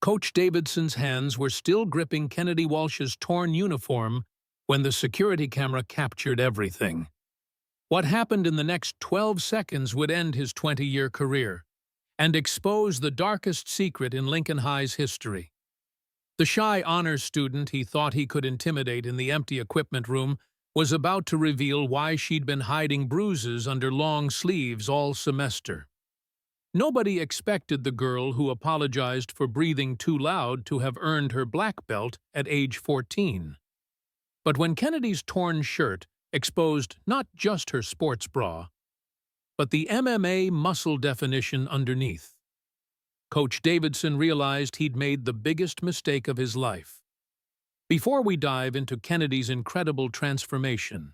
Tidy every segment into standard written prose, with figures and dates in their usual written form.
Coach Davidson's hands were still gripping Kennedy Walsh's torn uniform when the security camera captured everything. What happened in the next 12 seconds would end his 20-year career and expose the darkest secret in Lincoln High's history. The shy honors student he thought he could intimidate in the empty equipment room was about to reveal why she'd been hiding bruises under long sleeves all semester. Nobody expected the girl who apologized for breathing too loud to have earned her black belt at age 14. But when Kennedy's torn shirt exposed not just her sports bra, but the MMA muscle definition underneath, Coach Davidson realized he'd made the biggest mistake of his life. Before we dive into Kennedy's incredible transformation,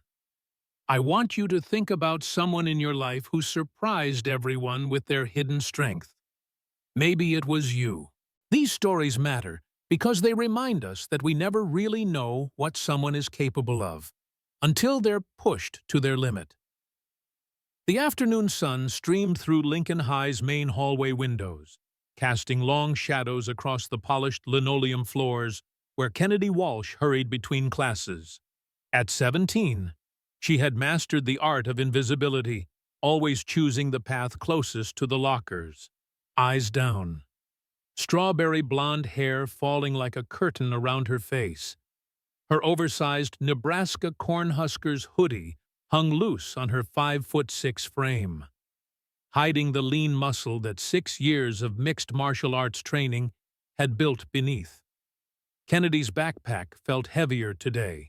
I want you to think about someone in your life who surprised everyone with their hidden strength. Maybe it was you. These stories matter because they remind us that we never really know what someone is capable of until they're pushed to their limit. The afternoon sun streamed through Lincoln High's main hallway windows, casting long shadows across the polished linoleum floors where Kennedy Walsh hurried between classes. At 17, she had mastered the art of invisibility, always choosing the path closest to the lockers, eyes down. Strawberry blonde hair falling like a curtain around her face. Her oversized Nebraska Cornhuskers hoodie hung loose on her 5'6" frame, hiding the lean muscle that 6 years of mixed martial arts training had built beneath. Kennedy's backpack felt heavier today,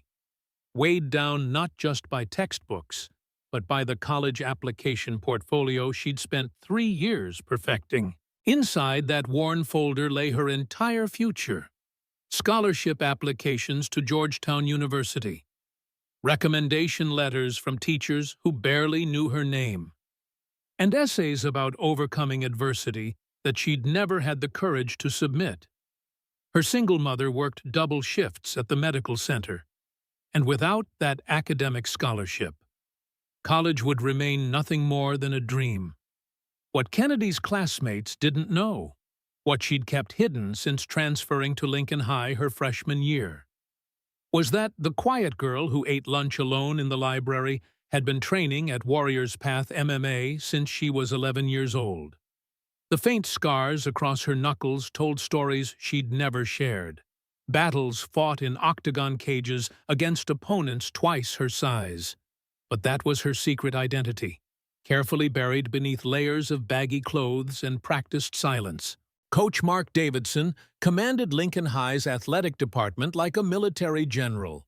weighed down not just by textbooks, but by the college application portfolio she'd spent 3 years perfecting. Inside that worn folder lay her entire future: scholarship applications to Georgetown University, recommendation letters from teachers who barely knew her name, and essays about overcoming adversity that she'd never had the courage to submit. Her single mother worked double shifts at the medical center, and without that academic scholarship, college would remain nothing more than a dream. What Kennedy's classmates didn't know, what she'd kept hidden since transferring to Lincoln High her freshman year, was that the quiet girl who ate lunch alone in the library had been training at Warriors Path MMA since she was 11 years old. The faint scars across her knuckles told stories she'd never shared. Battles fought in octagon cages against opponents twice her size. But that was her secret identity, carefully buried beneath layers of baggy clothes and practiced silence. Coach Mark Davidson commanded Lincoln High's athletic department like a military general,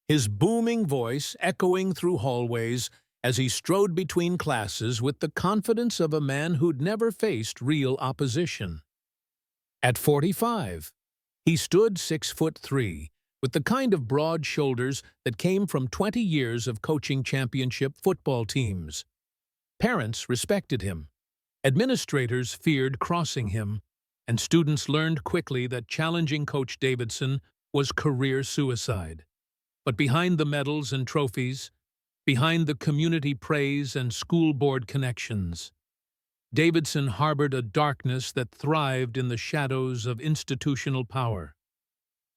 his booming voice echoing through hallways as he strode between classes with the confidence of a man who'd never faced real opposition. At 45, he stood 6'3", with the kind of broad shoulders that came from 20 years of coaching championship football teams. Parents respected him, administrators feared crossing him, and students learned quickly that challenging Coach Davidson was career suicide. But behind the medals and trophies, behind the community praise and school board connections, Davidson harbored a darkness that thrived in the shadows of institutional power.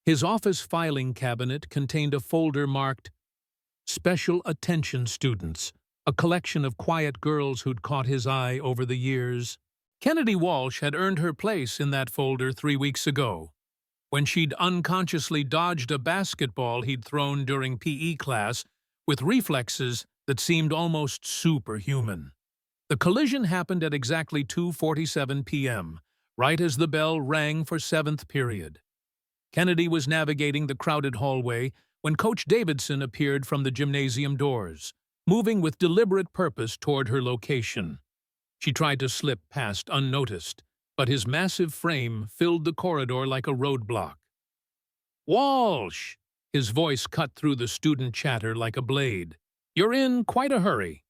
His office filing cabinet contained a folder marked "Special Attention Students," a collection of quiet girls who'd caught his eye over the years. Kennedy Walsh had earned her place in that folder 3 weeks ago, when she'd unconsciously dodged a basketball he'd thrown during PE class with reflexes that seemed almost superhuman. The collision happened at exactly 2:47 p.m., right as the bell rang for 7th period. Kennedy was navigating the crowded hallway when Coach Davidson appeared from the gymnasium doors, moving with deliberate purpose toward her location. She tried to slip past unnoticed, but his massive frame filled the corridor like a roadblock. "Walsh!" His voice cut through the student chatter like a blade. "You're in quite a hurry."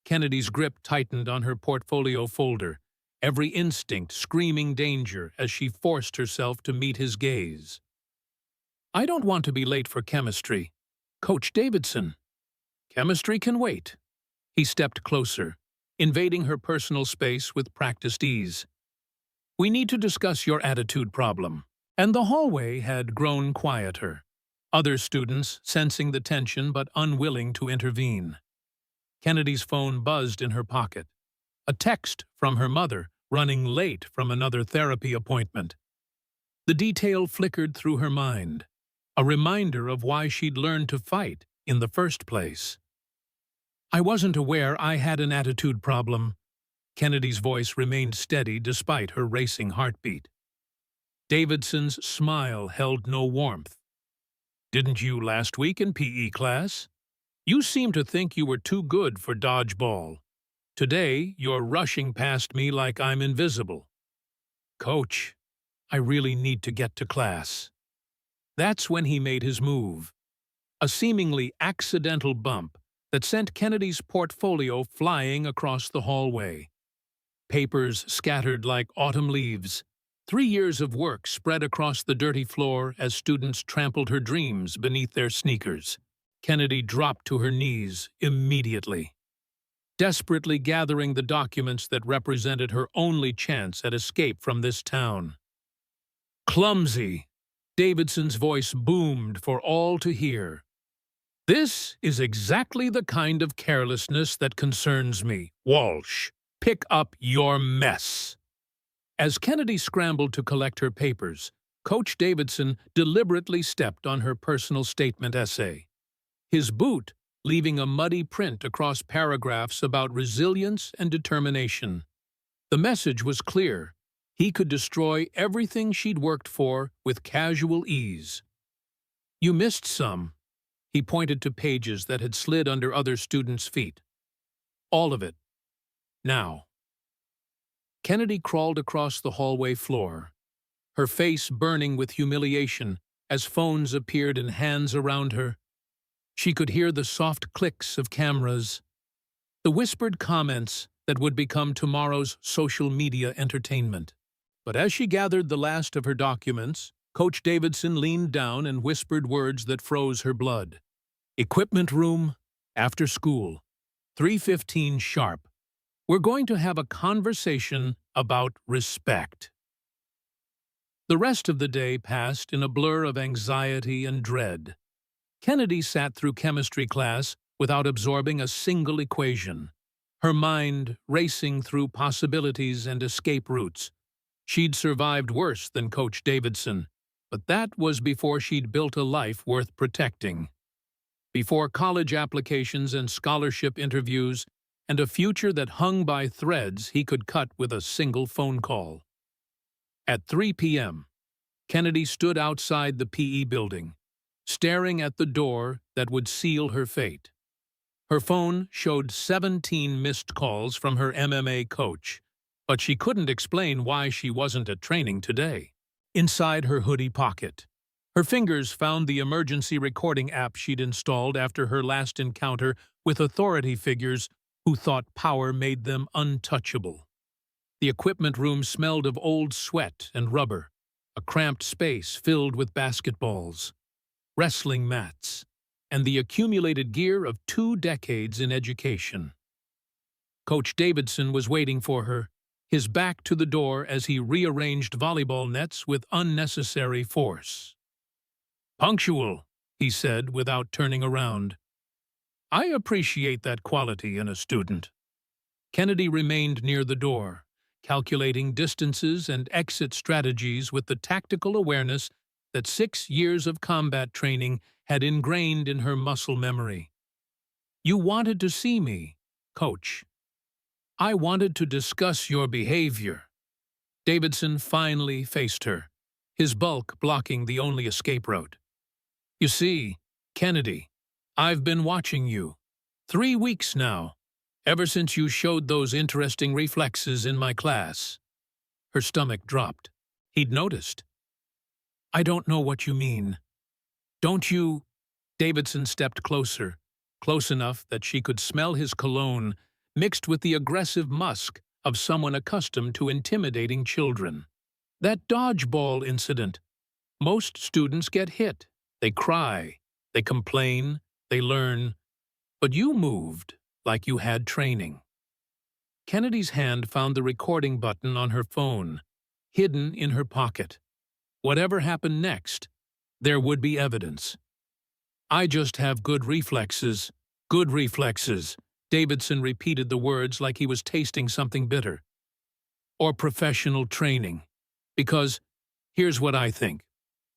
Kennedy's grip tightened on her portfolio folder, every instinct screaming danger as she forced herself to meet his gaze. "I don't want to be late for chemistry. Coach Davidson." "Chemistry can wait." He stepped closer, invading her personal space with practiced ease. We need to discuss your attitude problem. And the hallway had grown quieter, other students sensing the tension but unwilling to intervene. Kennedy's phone buzzed in her pocket. A text from her mother, running late from another therapy appointment. The detail flickered through her mind, a reminder of why she'd learned to fight in the first place. I wasn't aware I had an attitude problem. Kennedy's voice remained steady despite her racing heartbeat. Davidson's smile held no warmth. Didn't you last week in PE class? You seemed to think you were too good for dodgeball. Today, you're rushing past me like I'm invisible. Coach, I really need to get to class. That's when he made his move. A seemingly accidental bump that sent Kennedy's portfolio flying across the hallway. Papers scattered like autumn leaves. 3 years of work spread across the dirty floor as students trampled her dreams beneath their sneakers. Kennedy dropped to her knees immediately, desperately gathering the documents that represented her only chance at escape from this town. Clumsy! Davidson's voice boomed for all to hear. This is exactly the kind of carelessness that concerns me. Walsh, pick up your mess. As Kennedy scrambled to collect her papers, Coach Davidson deliberately stepped on her personal statement essay. His boot leaving a muddy print across paragraphs about resilience and determination. The message was clear. He could destroy everything she'd worked for with casual ease. You missed some. He pointed to pages that had slid under other students' feet. All of it. Now. Kennedy crawled across the hallway floor, her face burning with humiliation as phones appeared in hands around her. She could hear the soft clicks of cameras, the whispered comments that would become tomorrow's social media entertainment. But as she gathered the last of her documents, Coach Davidson leaned down and whispered words that froze her blood. Equipment room, after school, 3:15 sharp. We're going to have a conversation about respect. The rest of the day passed in a blur of anxiety and dread. Kennedy sat through chemistry class without absorbing a single equation, her mind racing through possibilities and escape routes. She'd survived worse than Coach Davidson, but that was before she'd built a life worth protecting. Before college applications and scholarship interviews, and a future that hung by threads he could cut with a single phone call. At 3 p.m., Kennedy stood outside the PE building, staring at the door that would seal her fate. Her phone showed 17 missed calls from her MMA coach, but she couldn't explain why she wasn't at training today. Inside her hoodie pocket, her fingers found the emergency recording app she'd installed after her last encounter with authority figures who thought power made them untouchable. The equipment room smelled of old sweat and rubber, a cramped space filled with basketballs, wrestling mats, and the accumulated gear of 2 decades in education. Coach Davidson was waiting for her, his back to the door as he rearranged volleyball nets with unnecessary force. "Punctual," he said without turning around. "I appreciate that quality in a student." Kennedy remained near the door, calculating distances and exit strategies with the tactical awareness that 6 years of combat training had ingrained in her muscle memory. "You wanted to see me, Coach." "I wanted to discuss your behavior." Davidson finally faced her, his bulk blocking the only escape route. "You see, Kennedy, I've been watching you. 3 weeks now, ever since you showed those interesting reflexes in my class." Her stomach dropped. He'd noticed. "I don't know what you mean. Don't you—" Davidson stepped closer, close enough that she could smell his cologne mixed with the aggressive musk of someone accustomed to intimidating children. "That dodgeball incident. Most students get hit. They cry. They complain. They learn. But you moved like you had training." Kennedy's hand found the recording button on her phone. hidden in her pocket. Whatever happened next, there would be evidence. I just have good reflexes. Good reflexes. Davidson repeated the words like he was tasting something bitter. Or professional training. Because here's what I think.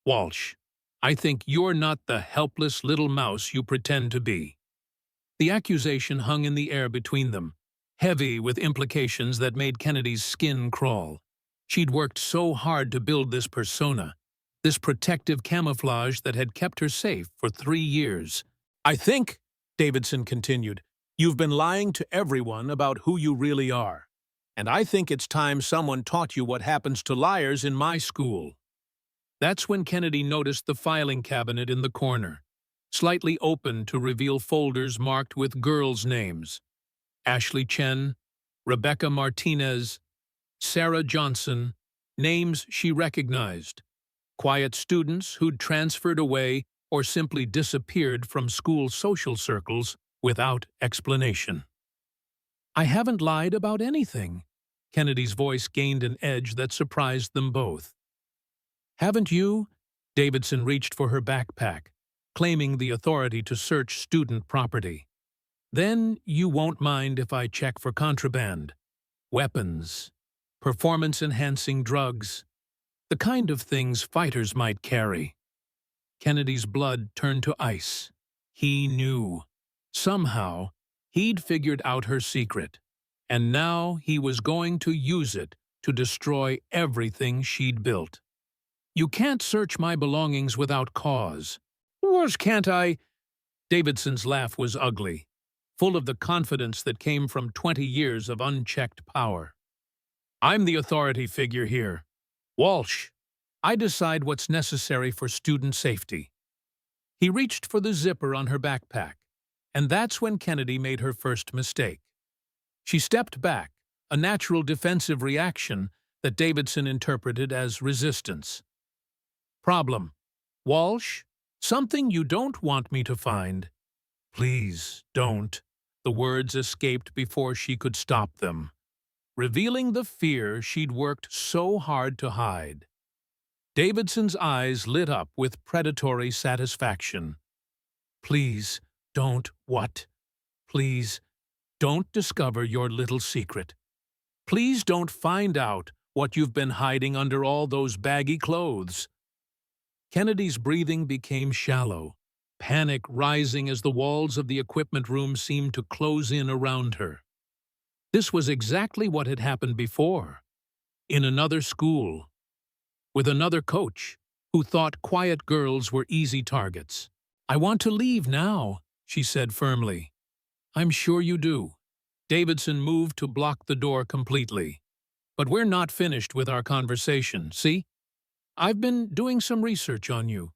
Walsh, I think you're not the helpless little mouse you pretend to be. The accusation hung in the air between them, heavy with implications that made Kennedy's skin crawl. She'd worked so hard to build this persona, this protective camouflage that had kept her safe for 3 years. I think, Davidson continued, you've been lying to everyone about who you really are. And I think it's time someone taught you what happens to liars in my school. That's when Kennedy noticed the filing cabinet in the corner, slightly open to reveal folders marked with girls' names. Ashley Chen, Rebecca Martinez, Sarah Johnson, names she recognized. Quiet students who'd transferred away or simply disappeared from school social circles without explanation. I haven't lied about anything. Kennedy's voice gained an edge that surprised them both. Haven't you? Davidson reached for her backpack, claiming the authority to search student property. Then you won't mind if I check for contraband, weapons, performance-enhancing drugs, the kind of things fighters might carry. Kennedy's blood turned to ice. He knew. Somehow, he'd figured out her secret, and now he was going to use it to destroy everything she'd built. You can't search my belongings without cause. Worse, can't I? Davidson's laugh was ugly, full of the confidence that came from 20 years of unchecked power. I'm the authority figure here. Walsh, I decide what's necessary for student safety. He reached for the zipper on her backpack, and that's when Kennedy made her first mistake. She stepped back, a natural defensive reaction that Davidson interpreted as resistance. Problem. Walsh, something you don't want me to find. Please, don't. The words escaped before she could stop them, revealing the fear she'd worked so hard to hide. Davidson's eyes lit up with predatory satisfaction. Please, don't what? Please, don't discover your little secret. Please don't find out what you've been hiding under all those baggy clothes. Kennedy's breathing became shallow, panic rising as the walls of the equipment room seemed to close in around her. This was exactly what had happened before, in another school, with another coach who thought quiet girls were easy targets. I want to leave now, she said firmly. I'm sure you do. Davidson moved to block the door completely. But we're not finished with our conversation, see? I've been doing some research on you.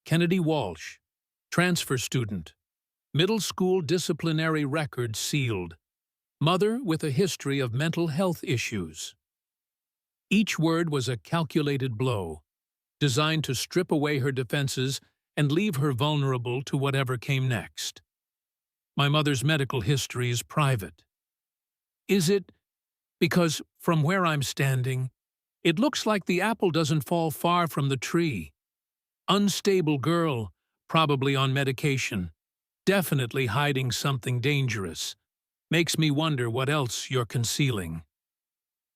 Kennedy Walsh, transfer student, middle school disciplinary record sealed, mother with a history of mental health issues. Each word was a calculated blow, designed to strip away her defenses and leave her vulnerable to whatever came next. My mother's medical history is private. Is it? Because from where I'm standing, it looks like the apple doesn't fall far from the tree. Unstable girl, probably on medication, definitely hiding something dangerous. Makes me wonder what else you're concealing.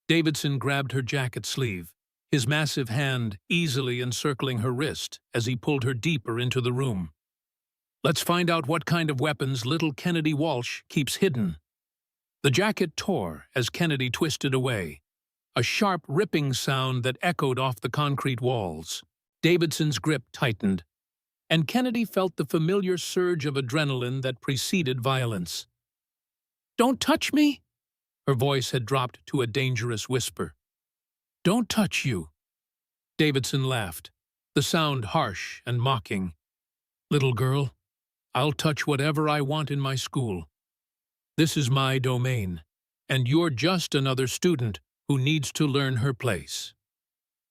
Davidson grabbed her jacket sleeve, his massive hand easily encircling her wrist as he pulled her deeper into the room. Let's find out what kind of weapons little Kennedy Walsh keeps hidden. The jacket tore as Kennedy twisted away, a sharp ripping sound that echoed off the concrete walls. Davidson's grip tightened, and Kennedy felt the familiar surge of adrenaline that preceded violence. Don't touch me! Her voice had dropped to a dangerous whisper. Don't touch you. Davidson laughed, the sound harsh and mocking. Little girl, I'll touch whatever I want in my school. This is my domain, and you're just another student who needs to learn her place.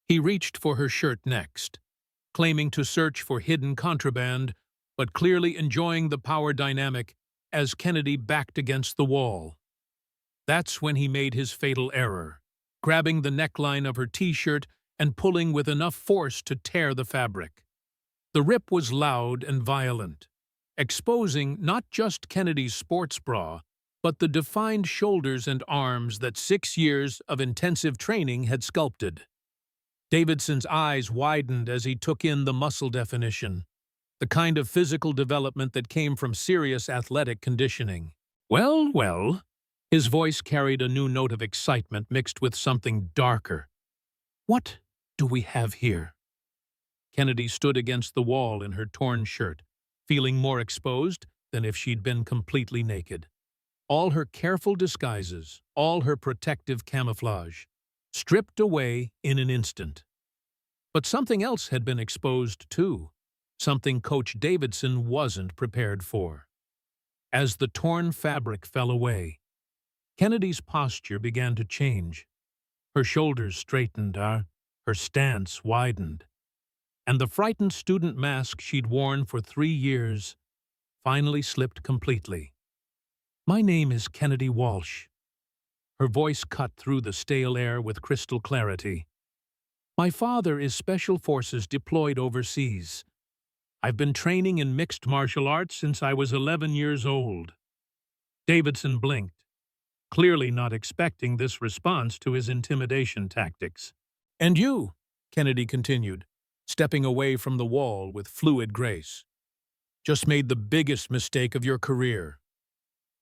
He reached for her shirt next, claiming to search for hidden contraband, but clearly enjoying the power dynamic as Kennedy backed against the wall. That's when he made his fatal error, grabbing the neckline of her t-shirt and pulling with enough force to tear the fabric. The rip was loud and violent, exposing not just Kennedy's sports bra, but the defined shoulders and arms that 6 years of intensive training had sculpted. Davidson's eyes widened as he took in the muscle definition, the kind of physical development that came from serious athletic conditioning. Well, well, his voice carried a new note of excitement mixed with something darker. What do we have here? Kennedy stood against the wall in her torn shirt, feeling more exposed than if she'd been completely naked. All her careful disguises, all her protective camouflage, stripped away in an instant. But something else had been exposed too, something Coach Davidson wasn't prepared for. As the torn fabric fell away, Kennedy's posture began to change. Her shoulders straightened, her stance widened, and the frightened student mask she'd worn for 3 years finally slipped completely. "My name is Kennedy Walsh." Her voice cut through the stale air with crystal clarity. "My father is Special Forces deployed overseas. I've been training in mixed martial arts since I was 11 years old." Davidson blinked, clearly not expecting this response to his intimidation tactics. "And you," Kennedy continued, stepping away from the wall with fluid grace, "just made the biggest mistake of your career."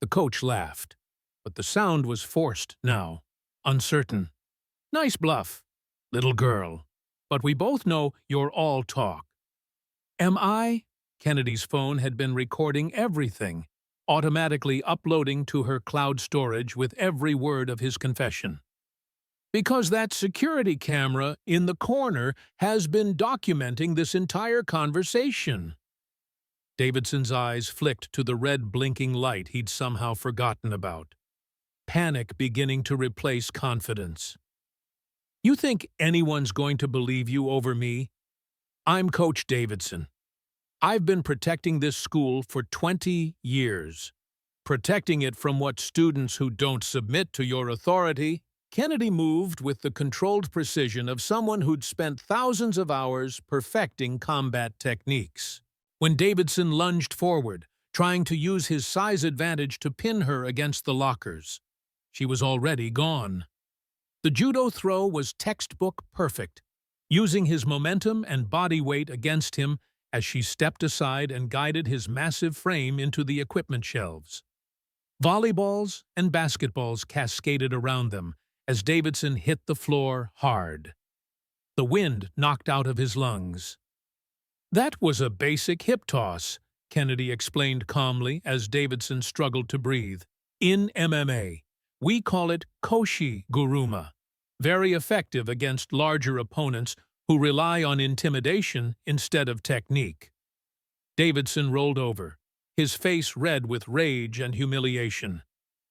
The coach laughed, but the sound was forced now, uncertain. "Nice bluff, little girl, but we both know you're all talk." "Am I?" Kennedy's phone had been recording everything, automatically uploading to her cloud storage with every word of his confession. "Because that security camera in the corner has been documenting this entire conversation." Davidson's eyes flicked to the red blinking light he'd somehow forgotten about, panic beginning to replace confidence. "You think anyone's going to believe you over me? I'm Coach Davidson. I've been protecting this school for 20 years. Protecting it from what students who don't submit to your authority." Kennedy moved with the controlled precision of someone who'd spent thousands of hours perfecting combat techniques. When Davidson lunged forward, trying to use his size advantage to pin her against the lockers, she was already gone. The judo throw was textbook perfect, using his momentum and body weight against him as she stepped aside and guided his massive frame into the equipment shelves. Volleyballs and basketballs cascaded around them as Davidson hit the floor hard. The wind knocked out of his lungs. "That was a basic hip toss," Kennedy explained calmly as Davidson struggled to breathe. "In MMA, we call it koshi guruma, very effective against larger opponents who rely on intimidation instead of technique." Davidson rolled over, his face red with rage and humiliation.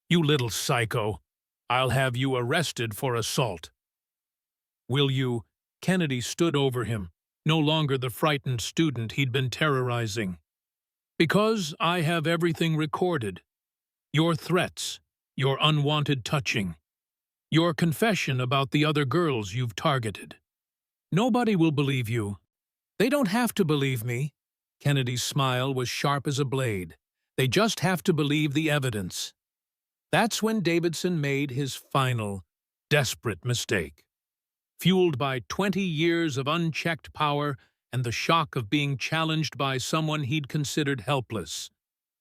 "You little psycho! I'll have you arrested for assault." "Will you?" Kennedy stood over him, no longer the frightened student he'd been terrorizing. "Because I have everything recorded. Your threats, your unwanted touching, your confession about the other girls you've targeted. Nobody will believe you. They don't have to believe me." Kennedy's smile was sharp as a blade. "They just have to believe the evidence." That's when Davidson made his final, desperate mistake. Fueled by 20 years of unchecked power and the shock of being challenged by someone he'd considered helpless,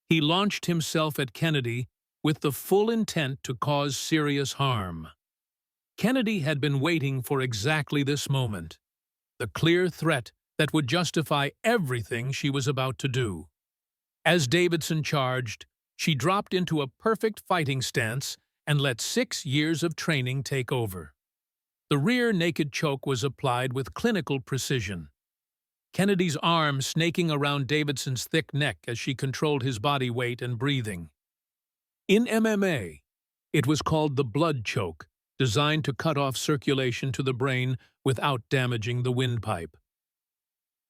he launched himself at Kennedy with the full intent to cause serious harm. Kennedy had been waiting for exactly this moment, the clear threat that would justify everything she was about to do. As Davidson charged, she dropped into a perfect fighting stance and let 6 years of training take over. The rear naked choke was applied with clinical precision, Kennedy's arm snaking around Davidson's thick neck as she controlled his body weight and breathing. In MMA, it was called the blood choke, designed to cut off circulation to the brain without damaging the windpipe.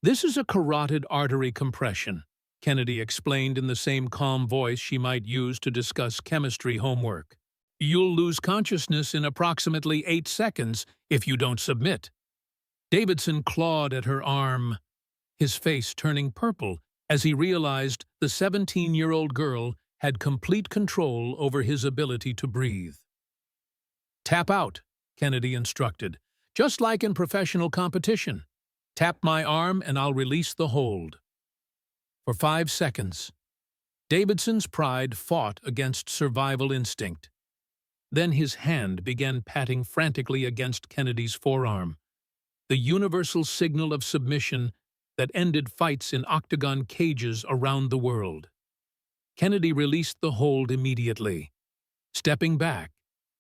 "This is a carotid artery compression," Kennedy explained in the same calm voice she might use to discuss chemistry homework. You'll lose consciousness in approximately 8 seconds if you don't submit. Davidson clawed at her arm, his face turning purple as he realized the 17-year-old girl had complete control over his ability to breathe. "Tap out," Kennedy instructed, "just like in professional competition. Tap my arm and I'll release the hold." For 5 seconds, Davidson's pride fought against survival instinct. Then his hand began patting frantically against Kennedy's forearm, the universal signal of submission that ended fights in octagon cages around the world. Kennedy released the hold immediately, stepping back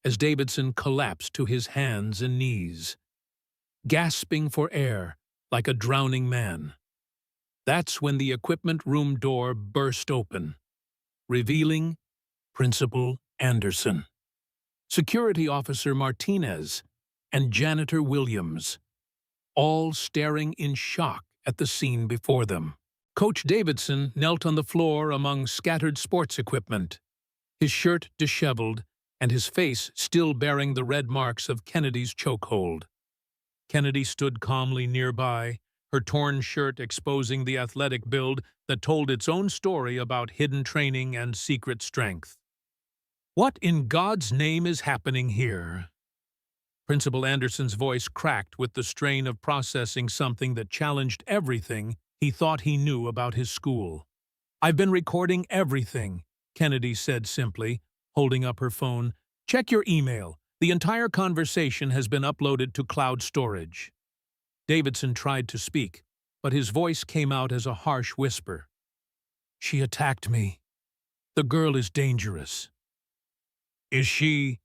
as Davidson collapsed to his hands and knees, gasping for air like a drowning man. That's when the equipment room door burst open, revealing Principal Anderson, Security Officer Martinez, and Janitor Williams, all staring in shock at the scene before them. Coach Davidson knelt on the floor among scattered sports equipment, his shirt disheveled and his face still bearing the red marks of Kennedy's chokehold. Kennedy stood calmly nearby, her torn shirt exposing the athletic build that told its own story about hidden training and secret strength. "What in God's name is happening here?" Principal Anderson's voice cracked with the strain of processing something that challenged everything he thought he knew about his school. "I've been recording everything," Kennedy said simply, holding up her phone. "Check your email. The entire conversation has been uploaded to cloud storage." Davidson tried to speak, but his voice came out as a harsh whisper. "She attacked me. The girl is dangerous." "Is she—"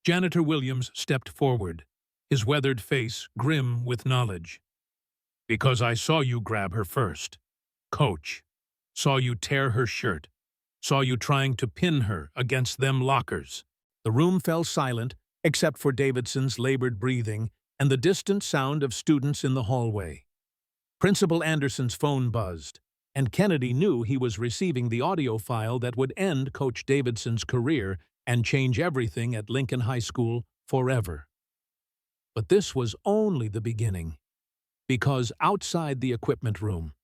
Janitor Williams stepped forward, his weathered face grim with knowledge. "Because I saw you grab her first. Coach. Saw you tear her shirt. Saw you trying to pin her against them lockers." The room fell silent, except for Davidson's labored breathing and the distant sound of students in the hallway. Principal Anderson's phone buzzed, and Kennedy knew he was receiving the audio file that would end Coach Davidson's career and change everything at Lincoln High School forever. But this was only the beginning, because outside the equipment room,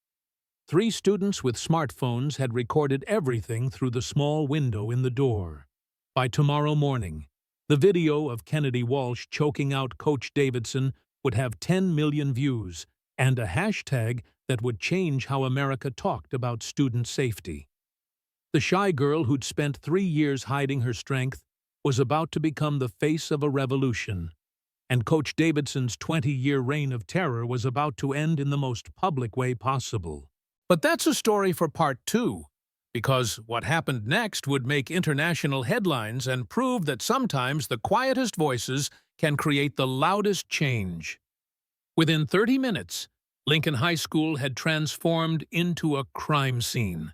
3 students with smartphones had recorded everything through the small window in the door. By tomorrow morning, the video of Kennedy Walsh choking out Coach Davidson would have 10 million views and a hashtag that would change how America talked about student safety. The shy girl who'd spent 3 years hiding her strength was about to become the face of a revolution, and Coach Davidson's 20-year reign of terror was about to end in the most public way possible. But that's a story for part 2, because what happened next would make international headlines and prove that sometimes the quietest voices can create the loudest change. Within 30 minutes, Lincoln High School had transformed into a crime scene.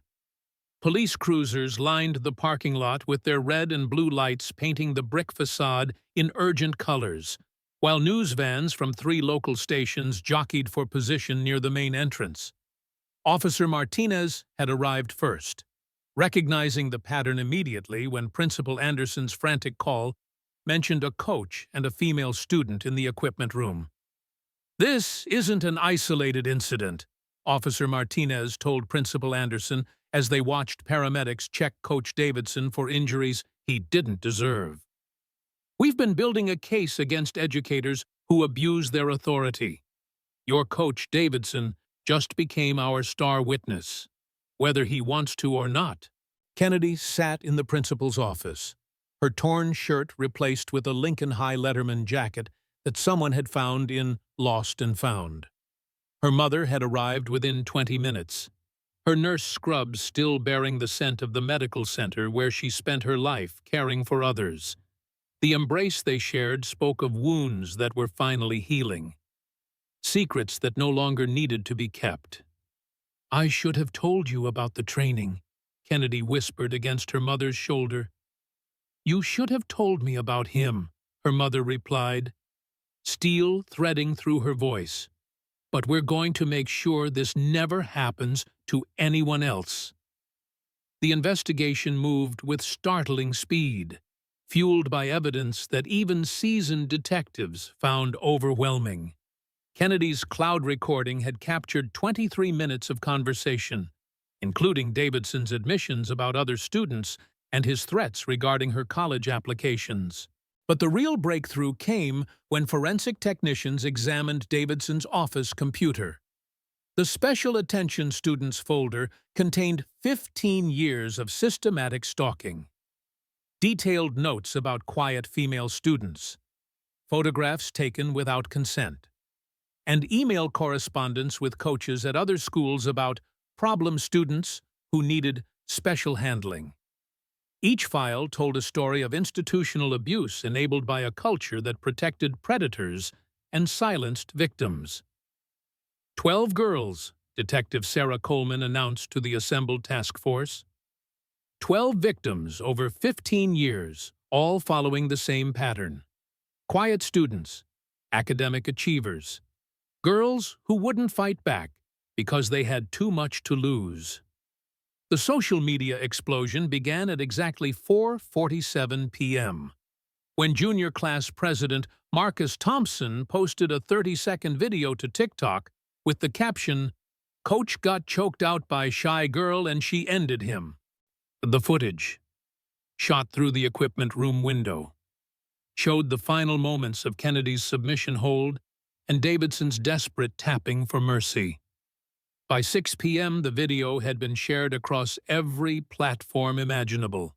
Police cruisers lined the parking lot with their red and blue lights painting the brick facade in urgent colors, while news vans from 3 local stations jockeyed for position near the main entrance. Officer Martinez had arrived first, recognizing the pattern immediately when Principal Anderson's frantic call mentioned a coach and a female student in the equipment room. "This isn't an isolated incident," Officer Martinez told Principal Anderson as they watched paramedics check Coach Davidson for injuries he didn't deserve. "We've been building a case against educators who abuse their authority. Your Coach Davidson just became our star witness, whether he wants to or not." Kennedy sat in the principal's office, her torn shirt replaced with a Lincoln High Letterman jacket that someone had found in Lost and Found. Her mother had arrived within 20 minutes, her nurse scrubs still bearing the scent of the medical center where she spent her life caring for others. The embrace they shared spoke of wounds that were finally healing, secrets that no longer needed to be kept. "I should have told you about the training," Kennedy whispered against her mother's shoulder. "You should have told me about him," her mother replied, steel threading through her voice. "But we're going to make sure this never happens to anyone else." The investigation moved with startling speed. fueled by evidence that even seasoned detectives found overwhelming. Kennedy's cloud recording had captured 23 minutes of conversation, including Davidson's admissions about other students and his threats regarding her college applications. But the real breakthrough came when forensic technicians examined Davidson's office computer. The Special Attention Students folder contained 15 years of systematic stalking, detailed notes about quiet female students, photographs taken without consent, and email correspondence with coaches at other schools about problem students who needed special handling. Each file told a story of institutional abuse enabled by a culture that protected predators and silenced victims. 12 girls, Detective Sarah Coleman announced to the assembled task force. 12 victims over 15 years, all following the same pattern. Quiet students, academic achievers, girls who wouldn't fight back because they had too much to lose. The social media explosion began at exactly 4:47 p.m. when junior class president Marcus Thompson posted a 30-second video to TikTok with the caption, "Coach got choked out by shy girl and she ended him." The footage, shot through the equipment room window, showed the final moments of Kennedy's submission hold and Davidson's desperate tapping for mercy. By 6 p.m., the video had been shared across every platform imaginable.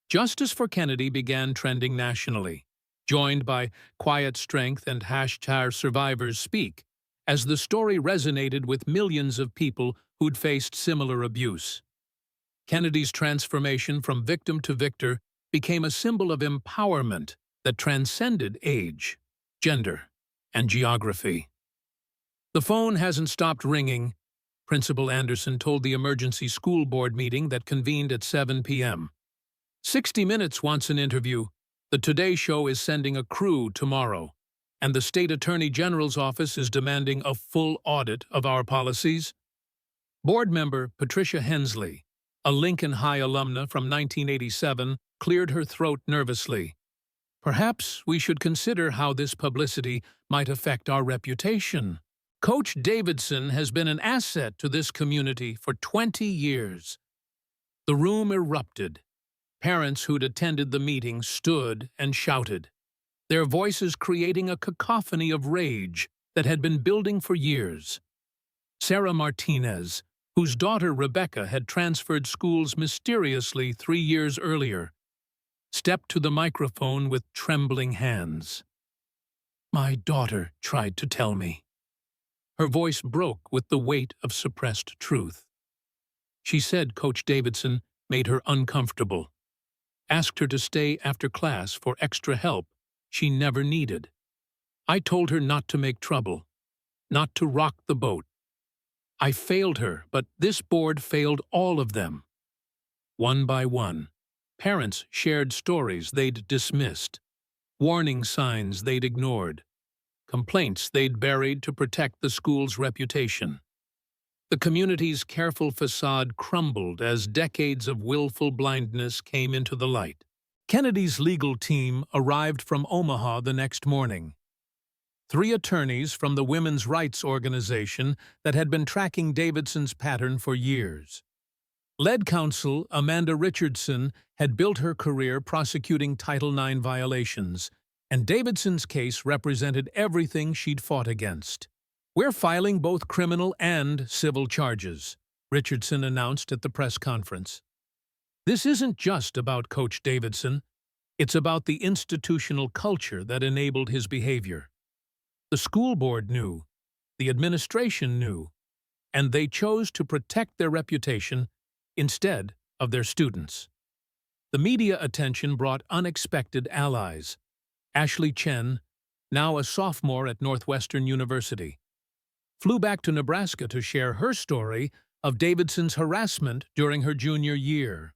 Justice for Kennedy began trending nationally, joined by Quiet Strength and #SurvivorsSpeak, as the story resonated with millions of people who'd faced similar abuse. Kennedy's transformation from victim to victor became a symbol of empowerment that transcended age, gender, and geography. "The phone hasn't stopped ringing," Principal Anderson told the emergency school board meeting that convened at 7 p.m. 60 Minutes wants an interview. The Today Show is sending a crew tomorrow, and the State Attorney General's office is demanding a full audit of our policies. Board member Patricia Hensley, a Lincoln High alumna from 1987, cleared her throat nervously. "Perhaps we should consider how this publicity might affect our reputation. Coach Davidson has been an asset to this community for 20 years. The room erupted. Parents who'd attended the meeting stood and shouted, their voices creating a cacophony of rage that had been building for years. Sarah Martinez, whose daughter Rebecca had transferred schools mysteriously 3 years earlier, stepped to the microphone with trembling hands. "My daughter tried to tell me." Her voice broke with the weight of suppressed truth. She said Coach Davidson made her uncomfortable, asked her to stay after class for extra help she never needed. "I told her not to make trouble, not to rock the boat. I failed her, but this board failed all of them." One by one, parents shared stories they'd dismissed, warning signs they'd ignored, complaints they'd buried to protect the school's reputation. The community's careful facade crumbled as decades of willful blindness came into the light. Kennedy's legal team arrived from Omaha the next morning. 3 attorneys from the women's rights organization that had been tracking Davidson's pattern for years. Lead counsel Amanda Richardson had built her career prosecuting Title IX violations, and Davidson's case represented everything she'd fought against. "We're filing both criminal and civil charges," Richardson announced at the press conference. "This isn't just about Coach Davidson. It's about the institutional culture that enabled his behavior. The school board knew, the administration knew, and they chose to protect their reputation instead of their students." The media attention brought unexpected allies. Ashley Chen, now a sophomore at Northwestern University, flew back to Nebraska to share her story of Davidson's harassment during her junior year.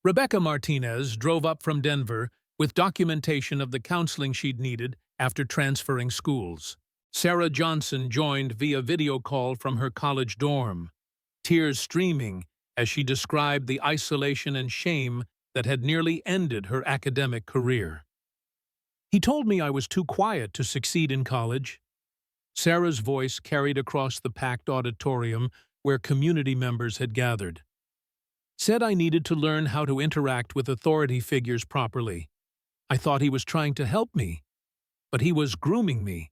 Rebecca Martinez drove up from Denver with documentation of the counseling she'd needed after transferring schools. Sarah Johnson joined via video call from her college dorm, tears streaming as she described the isolation and shame that had nearly ended her academic career. He told me I was too quiet to succeed in college. Sarah's voice carried across the packed auditorium where community members had gathered. Said I needed to learn how to interact with authority figures properly. I thought he was trying to help me, but he was grooming me.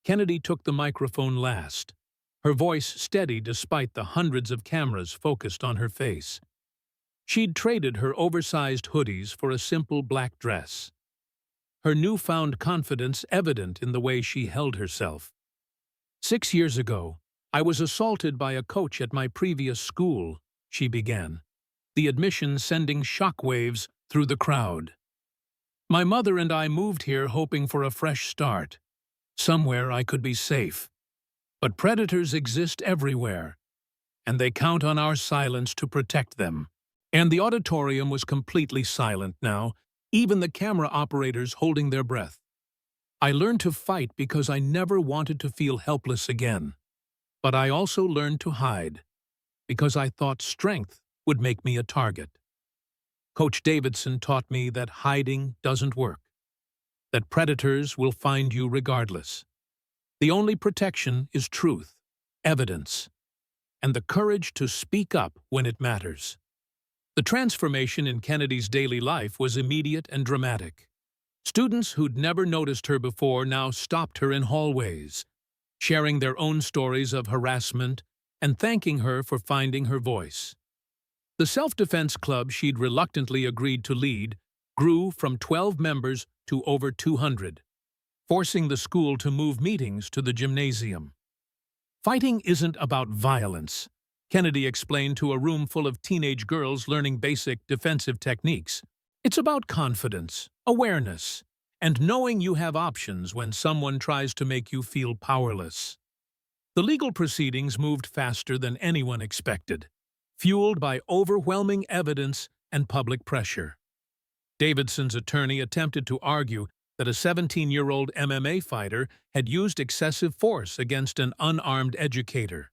Kennedy took the microphone last, her voice steady despite the hundreds of cameras focused on her face. She'd traded her oversized hoodies for a simple black dress, her newfound confidence evident in the way she held herself. 6 years ago, I was assaulted by a coach at my previous school, she began, the admission sending shockwaves through the crowd. My mother and I moved here hoping for a fresh start, somewhere I could be safe. But predators exist everywhere, and they count on our silence to protect them. And the auditorium was completely silent now, even the camera operators holding their breath. I learned to fight because I never wanted to feel helpless again. But I also learned to hide, because I thought strength would make me a target. Coach Davidson taught me that hiding doesn't work, that predators will find you regardless. The only protection is truth, evidence, and the courage to speak up when it matters. The transformation in Kennedy's daily life was immediate and dramatic. Students who'd never noticed her before now stopped her in hallways, sharing their own stories of harassment and thanking her for finding her voice. The self-defense club she'd reluctantly agreed to lead grew from 12 members to over 200, forcing the school to move meetings to the gymnasium. Fighting isn't about violence, Kennedy explained to a room full of teenage girls learning basic defensive techniques. It's about confidence, awareness, and knowing you have options when someone tries to make you feel powerless. The legal proceedings moved faster than anyone expected, fueled by overwhelming evidence and public pressure. Davidson's attorney attempted to argue that a 17-year-old MMA fighter had used excessive force against an unarmed educator.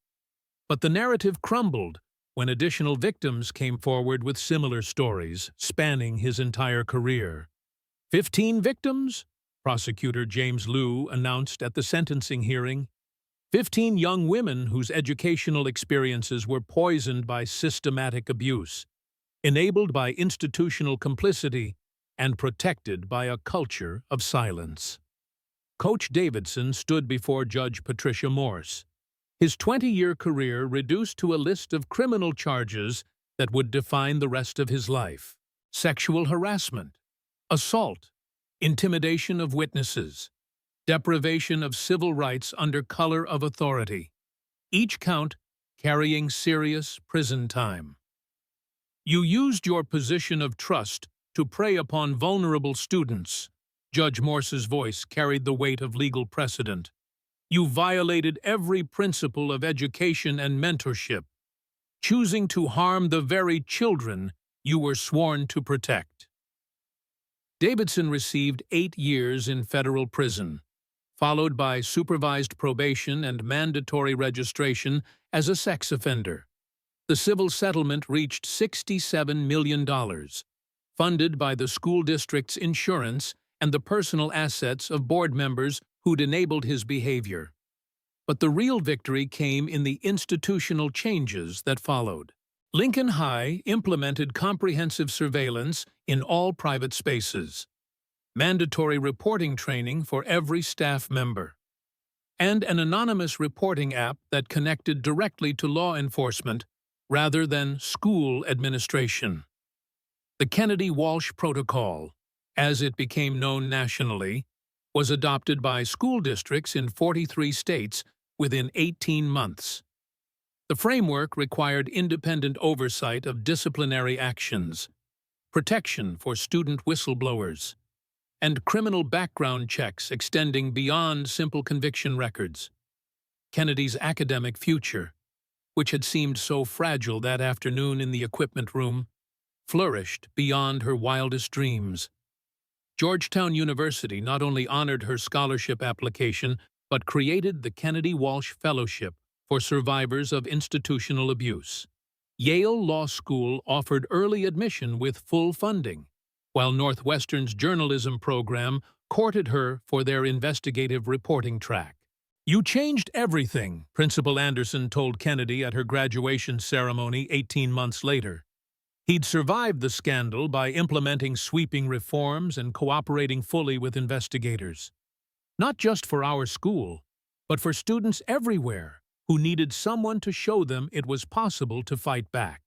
But the narrative crumbled when additional victims came forward with similar stories spanning his entire career. 15 victims? Prosecutor James Liu announced at the sentencing hearing. 15 young women whose educational experiences were poisoned by systematic abuse, enabled by institutional complicity, and protected by a culture of silence. Coach Davidson stood before Judge Patricia Morse, his 20-year career reduced to a list of criminal charges that would define the rest of his life: sexual harassment, assault, intimidation of witnesses, deprivation of civil rights under color of authority, each count carrying serious prison time. You used your position of trust to prey upon vulnerable students. Judge Morse's voice carried the weight of legal precedent. You violated every principle of education and mentorship, choosing to harm the very children you were sworn to protect. Davidson received 8 years in federal prison, followed by supervised probation and mandatory registration as a sex offender. The civil settlement reached $67 million, funded by the school district's insurance and the personal assets of board members who'd enabled his behavior. But the real victory came in the institutional changes that followed. Lincoln High implemented comprehensive surveillance in all private spaces, mandatory reporting training for every staff member, and an anonymous reporting app that connected directly to law enforcement rather than school administration. The Kennedy-Walsh Protocol, as it became known nationally, was adopted by school districts in 43 states within 18 months. The framework required independent oversight of disciplinary actions, protection for student whistleblowers, and criminal background checks extending beyond simple conviction records. Kennedy's academic future, which had seemed so fragile that afternoon in the equipment room, flourished beyond her wildest dreams. Georgetown University not only honored her scholarship application, but created the Kennedy-Walsh Fellowship for survivors of institutional abuse. Yale Law School offered early admission with full funding, while Northwestern's journalism program courted her for their investigative reporting track. "You changed everything," Principal Anderson told Kennedy at her graduation ceremony 18 months later. He'd survived the scandal by implementing sweeping reforms and cooperating fully with investigators. Not just for our school, but for students everywhere who needed someone to show them it was possible to fight back.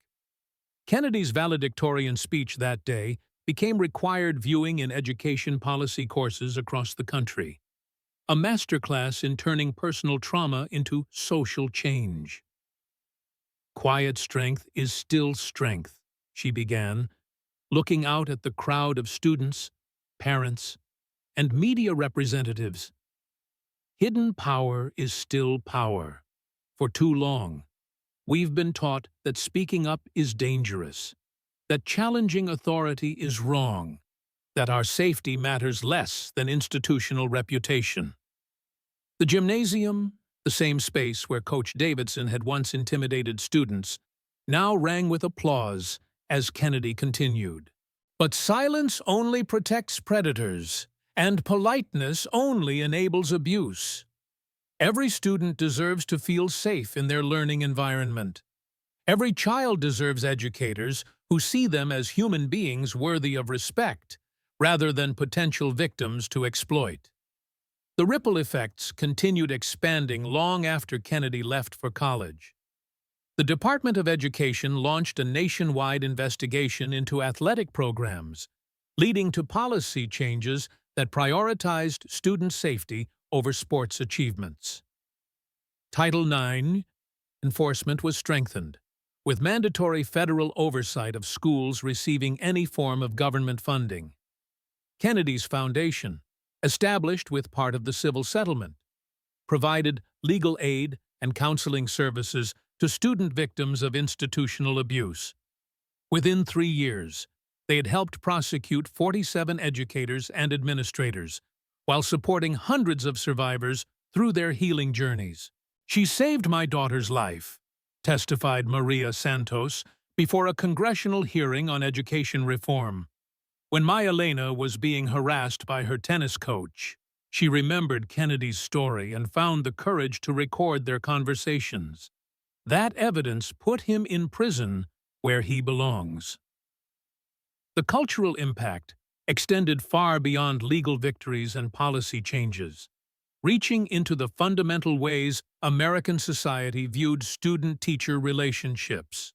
Kennedy's valedictorian speech that day became required viewing in education policy courses across the country, a masterclass in turning personal trauma into social change. "Quiet strength is still strength," she began, looking out at the crowd of students, parents, and media representatives. "Hidden power is still power. For too long, we've been taught that speaking up is dangerous, that challenging authority is wrong, that our safety matters less than institutional reputation." The gymnasium, the same space where Coach Davidson had once intimidated students, now rang with applause as Kennedy continued. "But silence only protects predators, and politeness only enables abuse. Every student deserves to feel safe in their learning environment. Every child deserves educators who see them as human beings worthy of respect, rather than potential victims to exploit." The ripple effects continued expanding long after Kennedy left for college. The Department of Education launched a nationwide investigation into athletic programs, leading to policy changes that prioritized student safety over sports achievements. Title IX enforcement was strengthened, with mandatory federal oversight of schools receiving any form of government funding. Kennedy's Foundation, established with part of the civil settlement, provided legal aid and counseling services to student victims of institutional abuse. Within 3 years, they had helped prosecute 47 educators and administrators, while supporting hundreds of survivors through their healing journeys. "She saved my daughter's life," testified Maria Santos before a congressional hearing on education reform. "When my Elena was being harassed by her tennis coach, she remembered Kennedy's story and found the courage to record their conversations. That evidence put him in prison where he belongs." The cultural impact extended far beyond legal victories and policy changes, reaching into the fundamental ways American society viewed student-teacher relationships.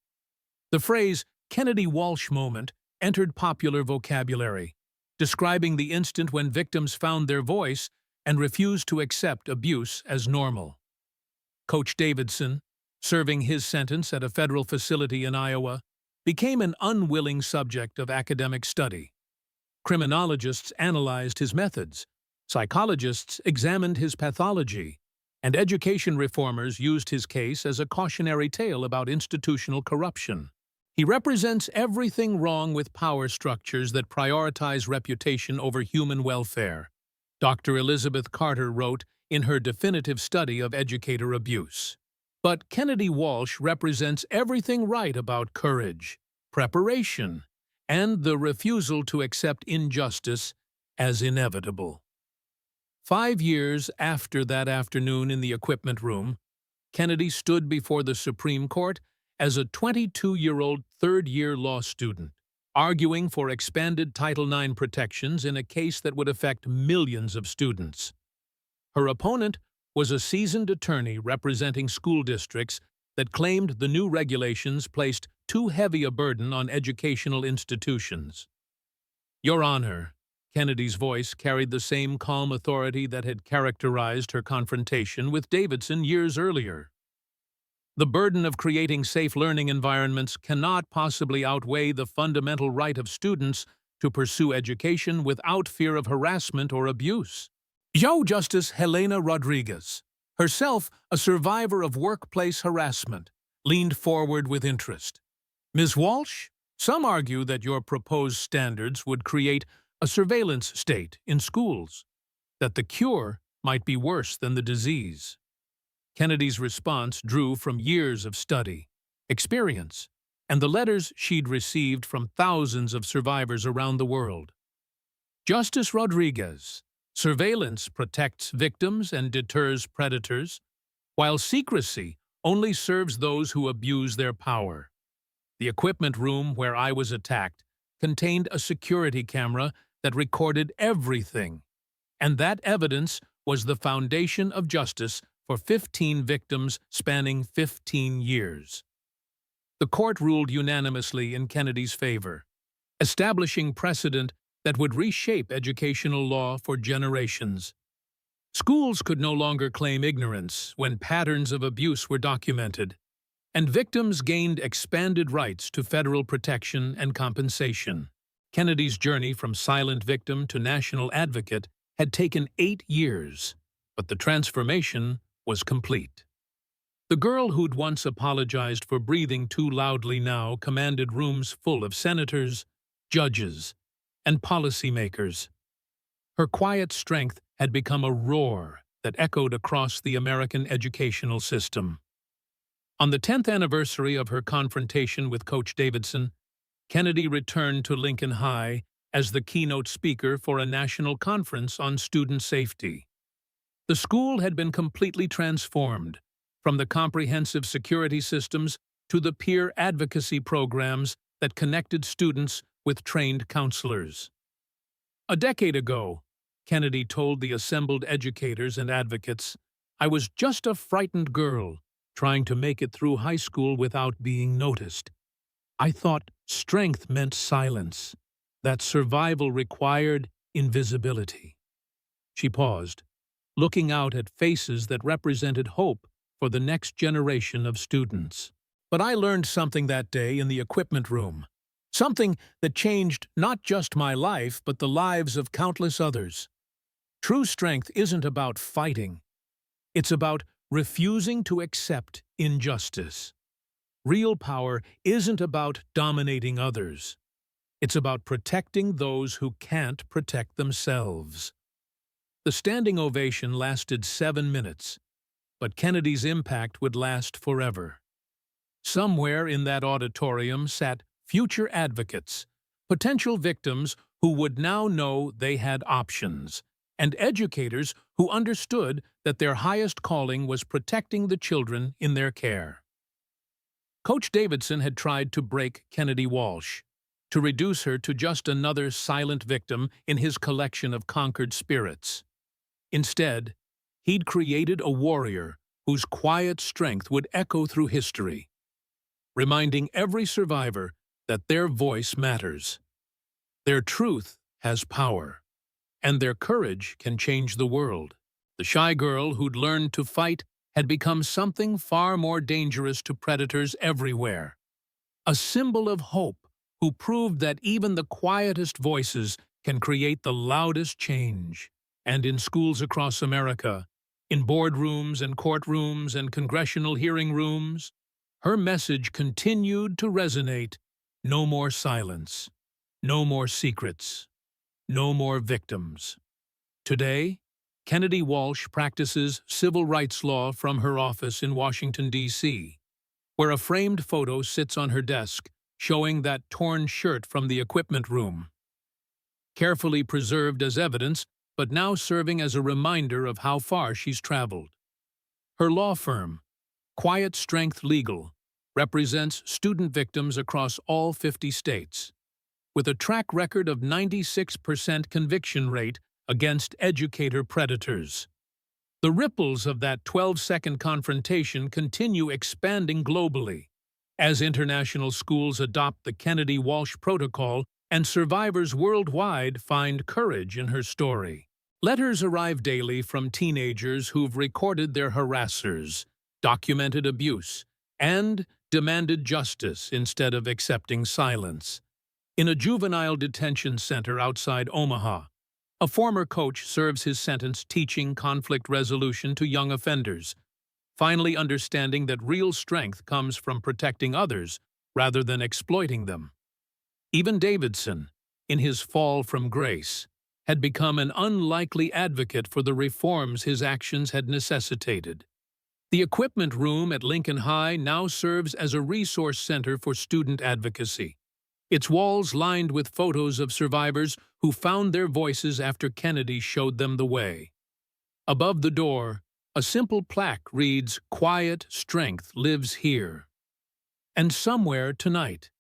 The phrase Kennedy Walsh moment entered popular vocabulary, describing the instant when victims found their voice and refused to accept abuse as normal. Coach Davidson, serving his sentence at a federal facility in Iowa, became an unwilling subject of academic study. Criminologists analyzed his methods, psychologists examined his pathology, and education reformers used his case as a cautionary tale about institutional corruption. "He represents everything wrong with power structures that prioritize reputation over human welfare," Dr. Elizabeth Carter wrote in her definitive study of educator abuse. But Kennedy Walsh represents everything right about courage, preparation, and the refusal to accept injustice as inevitable. 5 years after that afternoon in the equipment room, Kennedy stood before the Supreme Court as a 22-year-old third-year law student, arguing for expanded Title IX protections in a case that would affect millions of students. Her opponent was a seasoned attorney representing school districts that claimed the new regulations placed too heavy a burden on educational institutions. "Your Honor," Kennedy's voice carried the same calm authority that had characterized her confrontation with Davidson years earlier. "The burden of creating safe learning environments cannot possibly outweigh the fundamental right of students to pursue education without fear of harassment or abuse." Justice Helena Rodriguez, herself a survivor of workplace harassment, leaned forward with interest. "Ms. Walsh, some argue that your proposed standards would create a surveillance state in schools, that the cure might be worse than the disease." Kennedy's response drew from years of study, experience, and the letters she'd received from thousands of survivors around the world. Justice Rodriguez. Surveillance protects victims and deters predators, while secrecy only serves those who abuse their power. The equipment room where I was attacked contained a security camera that recorded everything, and that evidence was the foundation of justice for 15 victims spanning 15 years. The court ruled unanimously in Kennedy's favor, establishing precedent that would reshape educational law for generations. Schools could no longer claim ignorance when patterns of abuse were documented, and victims gained expanded rights to federal protection and compensation. Kennedy's journey from silent victim to national advocate had taken 8 years, but the transformation was complete. The girl who'd once apologized for breathing too loudly now commanded rooms full of senators, judges, and policymakers. Her quiet strength had become a roar that echoed across the American educational system. On the 10th anniversary of her confrontation with Coach Davidson, Kennedy returned to Lincoln High as the keynote speaker for a national conference on student safety. The school had been completely transformed, from the comprehensive security systems to the peer advocacy programs that connected students with trained counselors. A decade ago, Kennedy told the assembled educators and advocates, "I was just a frightened girl, trying to make it through high school without being noticed. I thought strength meant silence, that survival required invisibility." She paused, looking out at faces that represented hope for the next generation of students. But I learned something that day in the equipment room, something that changed not just my life but the lives of countless others. True strength isn't about fighting. It's about refusing to accept injustice. Real power isn't about dominating others. It's about protecting those who can't protect themselves. The standing ovation lasted 7 minutes, but Kennedy's impact would last forever. Somewhere in that auditorium sat future advocates, potential victims who would now know they had options, and educators who understood that their highest calling was protecting the children in their care. Coach Davidson had tried to break Kennedy Walsh, to reduce her to just another silent victim in his collection of conquered spirits. Instead, he'd created a warrior whose quiet strength would echo through history, reminding every survivor that their voice matters. Their truth has power, and their courage can change the world. The shy girl who'd learned to fight had become something far more dangerous to predators everywhere. A symbol of hope who proved that even the quietest voices can create the loudest change. And in schools across America, in boardrooms and courtrooms and congressional hearing rooms, her message continued to resonate. No more silence. No more secrets. No more victims. Today, Kennedy Walsh practices civil rights law from her office in Washington, D.C., where a framed photo sits on her desk showing that torn shirt from the equipment room. Carefully preserved as evidence, but now serving as a reminder of how far she's traveled. Her law firm, Quiet Strength Legal, represents student victims across all 50 states, with a track record of 96% conviction rate against educator predators. The ripples of that 12-second confrontation continue expanding globally, as international schools adopt the Kennedy Walsh Protocol and survivors worldwide find courage in her story. Letters arrive daily from teenagers who've recorded their harassers, documented abuse, and demanded justice instead of accepting silence. In a juvenile detention center outside Omaha, a former coach serves his sentence teaching conflict resolution to young offenders, finally understanding that real strength comes from protecting others rather than exploiting them. Even Davidson, in his fall from grace, had become an unlikely advocate for the reforms his actions had necessitated. The equipment room at Lincoln High now serves as a resource center for student advocacy, its walls lined with photos of survivors who found their voices after Kennedy showed them the way. Above the door, a simple plaque reads, "Quiet strength lives here." And somewhere tonight,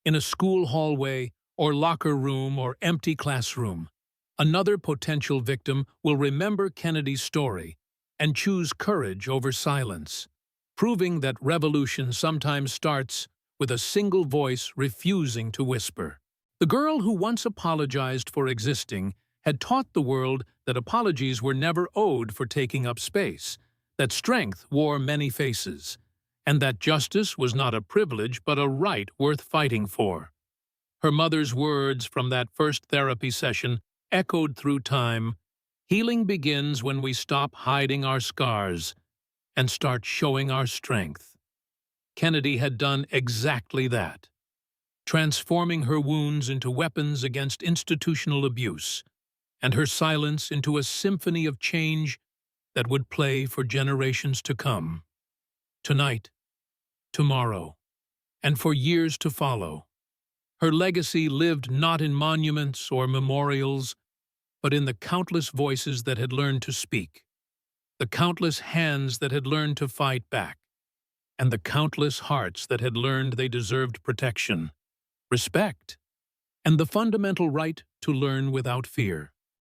in a school hallway or locker room or empty classroom, another potential victim will remember Kennedy's story and choose courage over silence, proving that revolution sometimes starts with a single voice refusing to whisper. The girl who once apologized for existing had taught the world that apologies were never owed for taking up space, that strength wore many faces, and that justice was not a privilege but a right worth fighting for. Her mother's words from that first therapy session echoed through time. Healing begins when we stop hiding our scars and start showing our strength. Kennedy had done exactly that, transforming her wounds into weapons against institutional abuse, and her silence into a symphony of change that would play for generations to come. Tonight, tomorrow, and for years to follow. Her legacy lived not in monuments or memorials, but in the countless voices that had learned to speak, the countless hands that had learned to fight back, and the countless hearts that had learned they deserved protection, respect, and the fundamental right to learn without fear.